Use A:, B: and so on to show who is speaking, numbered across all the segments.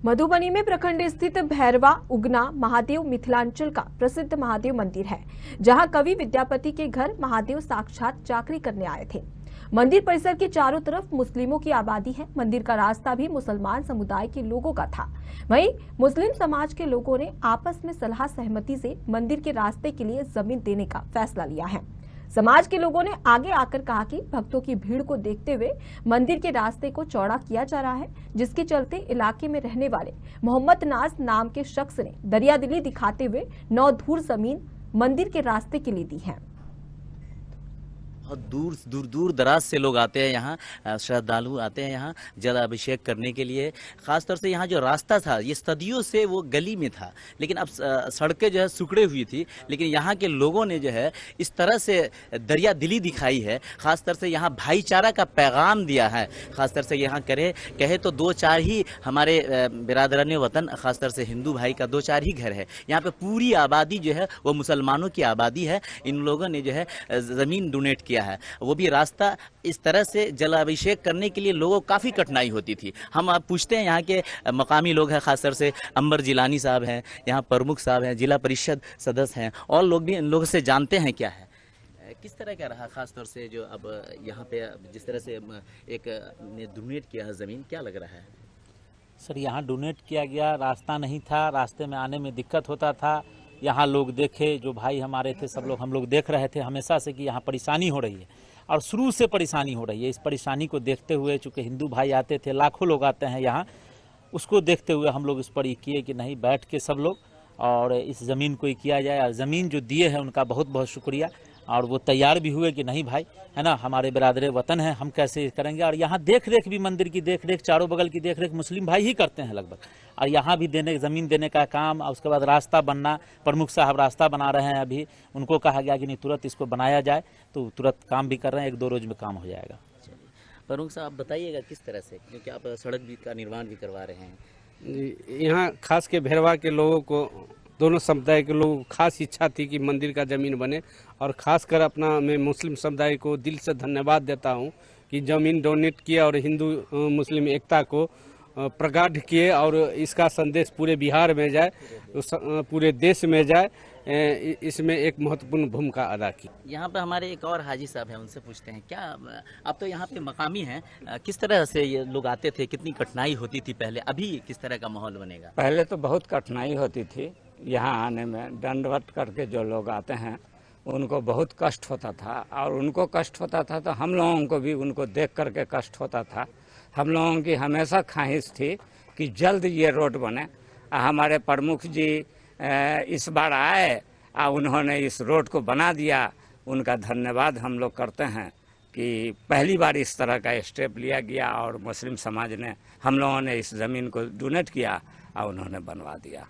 A: मधुबनी में प्रखंड स्थित भैरवा उगना महादेव मिथिलांचल का प्रसिद्ध महादेव मंदिर है, जहां कवि विद्यापति के घर महादेव साक्षात चाकरी करने आए थे। मंदिर परिसर के चारों तरफ मुस्लिमों की आबादी है। मंदिर का रास्ता भी मुसलमान समुदाय के लोगों का था। वहीं मुस्लिम समाज के लोगों ने आपस में सलाह सहमति से मंदिर के रास्ते के लिए जमीन देने का फैसला लिया है। समाज के लोगों ने आगे आकर कहा कि भक्तों की भीड़ को देखते हुए मंदिर के रास्ते को चौड़ा किया जा रहा है, जिसके चलते इलाके में रहने वाले मोहम्मद नाज नाम के शख्स ने दरियादिली दिखाते हुए 9 धूर जमीन मंदिर के रास्ते के लिए दी है।
B: बहुत दूर दराज से लोग आते हैं यहाँ, श्रद्धालु आते हैं यहाँ जल अभिषेक करने के लिए। खासतौर से यहाँ जो रास्ता था ये सदियों से वो गली में था, लेकिन अब सड़कें जो है सिकुड़े हुई थी, लेकिन यहाँ के लोगों ने जो है इस तरह से दरिया दिली दिखाई है। खासतौर से यहाँ भाईचारा का पैगाम दिया है। खासतौर से यहाँ कहे तो 2-4 ही हमारे बिरादरान वतन, खासतौर से हिंदू भाई का 2-4 ही घर है। यहाँ पे पूरी आबादी जो है वो मुसलमानों की आबादी है। इन लोगों ने जो है ज़मीन डोनेट किया है, वो भी रास्ता इस तरह से जल अभिषेक करने के लिए लोगों को काफ़ी कठिनाई होती थी। हम आप पूछते हैं यहाँ के मकामी लोग हैं, खासतौर से अंबर जिलानी साहब हैं, यहाँ प्रमुख साहब हैं, जिला परिषद सदस्य हैं, और लोग भी इन लोगों से जानते हैं क्या है, किस तरह का रहा। खासतौर से जो अब यहाँ पे जिस तरह से एक ने डोनेट किया है ज़मीन, क्या लग रहा है
C: सर? यहाँ डोनेट किया गया, रास्ता नहीं था, रास्ते में आने में दिक्कत होता था। यहाँ लोग देखे, जो भाई हमारे थे सब लोग, हम लोग देख रहे थे हमेशा से कि यहाँ परेशानी हो रही है और शुरू से परेशानी हो रही है। इस परेशानी को देखते हुए, चूँकि हिंदू भाई आते थे, लाखों लोग आते हैं यहाँ, उसको देखते हुए हम लोग इस पर किए कि नहीं, बैठ के सब लोग और इस ज़मीन को ही किया जाए। और ज़मीन जो दिए हैं उनका बहुत बहुत शुक्रिया, और वो तैयार भी हुए कि नहीं भाई, है ना, हमारे बिरादरे वतन हैं, हम कैसे करेंगे। और यहाँ देख रेख भी, मंदिर की देख रेख, चारों बगल की देख रेख मुस्लिम भाई ही करते हैं लगभग। और यहाँ भी ज़मीन देने का काम, और उसके बाद रास्ता बनना, प्रमुख साहब रास्ता बना रहे हैं अभी, उनको कहा गया कि नहीं तुरंत इसको बनाया जाए, तो तुरंत काम भी कर रहे हैं, 1-2 रोज में काम हो जाएगा।
B: प्रमुख साहब आप बताइएगा किस तरह से, क्योंकि आप सड़क भी का निर्माण भी करवा रहे हैं।
D: यहाँ खास के भैरवा के लोगों को, दोनों समुदाय के लोगों को खास इच्छा थी कि मंदिर का ज़मीन बने, और ख़ासकर अपना मैं मुस्लिम समुदाय को दिल से धन्यवाद देता हूँ कि ज़मीन डोनेट किया और हिंदू मुस्लिम एकता को प्रगाढ़ किए, और इसका संदेश पूरे बिहार में जाए, पूरे देश में जाए, इसमें एक महत्वपूर्ण भूमिका अदा की।
B: यहाँ पे हमारे एक और हाजी साहब हैं, उनसे पूछते हैं, क्या आप तो यहाँ पे मकामी हैं, किस तरह से ये लोग आते थे, कितनी कठिनाई होती थी पहले, अभी किस तरह का माहौल बनेगा?
E: पहले तो बहुत कठिनाई होती थी यहाँ आने में। दंडवत करके जो लोग आते हैं उनको बहुत कष्ट होता था, और उनको कष्ट होता था तो हम लोगों को भी उनको देख करके कष्ट होता था। हम लोगों की हमेशा ख्वाहिश थी कि जल्द ये रोड बने। हमारे प्रमुख जी इस बार आए और उन्होंने इस रोड को बना दिया। उनका धन्यवाद हम लोग करते हैं कि पहली बार इस तरह का स्टेप लिया गया, और मुस्लिम समाज ने, हम लोगों ने इस ज़मीन को डोनेट किया और उन्होंने बनवा दिया।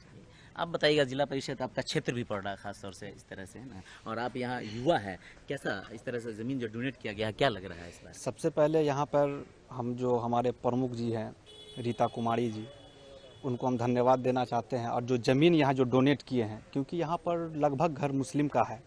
B: आप बताइएगा, जिला परिषद आपका क्षेत्र भी पड़ रहा है खासतौर से इस तरह से, है ना, और आप यहाँ युवा है, कैसा इस तरह से ज़मीन जो डोनेट किया गया, क्या लग रहा है इस बार?
F: सबसे पहले यहाँ पर हम जो हमारे प्रमुख जी हैं, रीता कुमारी जी, उनको हम धन्यवाद देना चाहते हैं। और जो ज़मीन यहाँ जो डोनेट किए हैं, क्योंकि यहाँ पर लगभग घर मुस्लिम का है।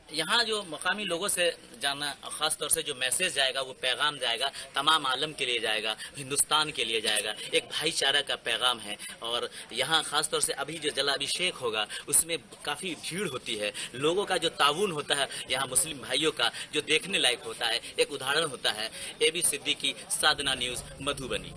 B: यहाँ जो मकामी लोगों से जानना, खास तौर से जो मैसेज जाएगा, वो पैगाम जाएगा, तमाम आलम के लिए जाएगा, हिंदुस्तान के लिए जाएगा, एक भाईचारा का पैगाम है। और यहाँ खास तौर से अभी जो जलाभिषेक होगा उसमें काफ़ी भीड़ होती है, लोगों का जो ताउन होता है यहाँ मुस्लिम भाइयों का, जो देखने लायक होता है, एक उदाहरण होता है। AB सिद्दीकी, साधना न्यूज़, मधुबनी।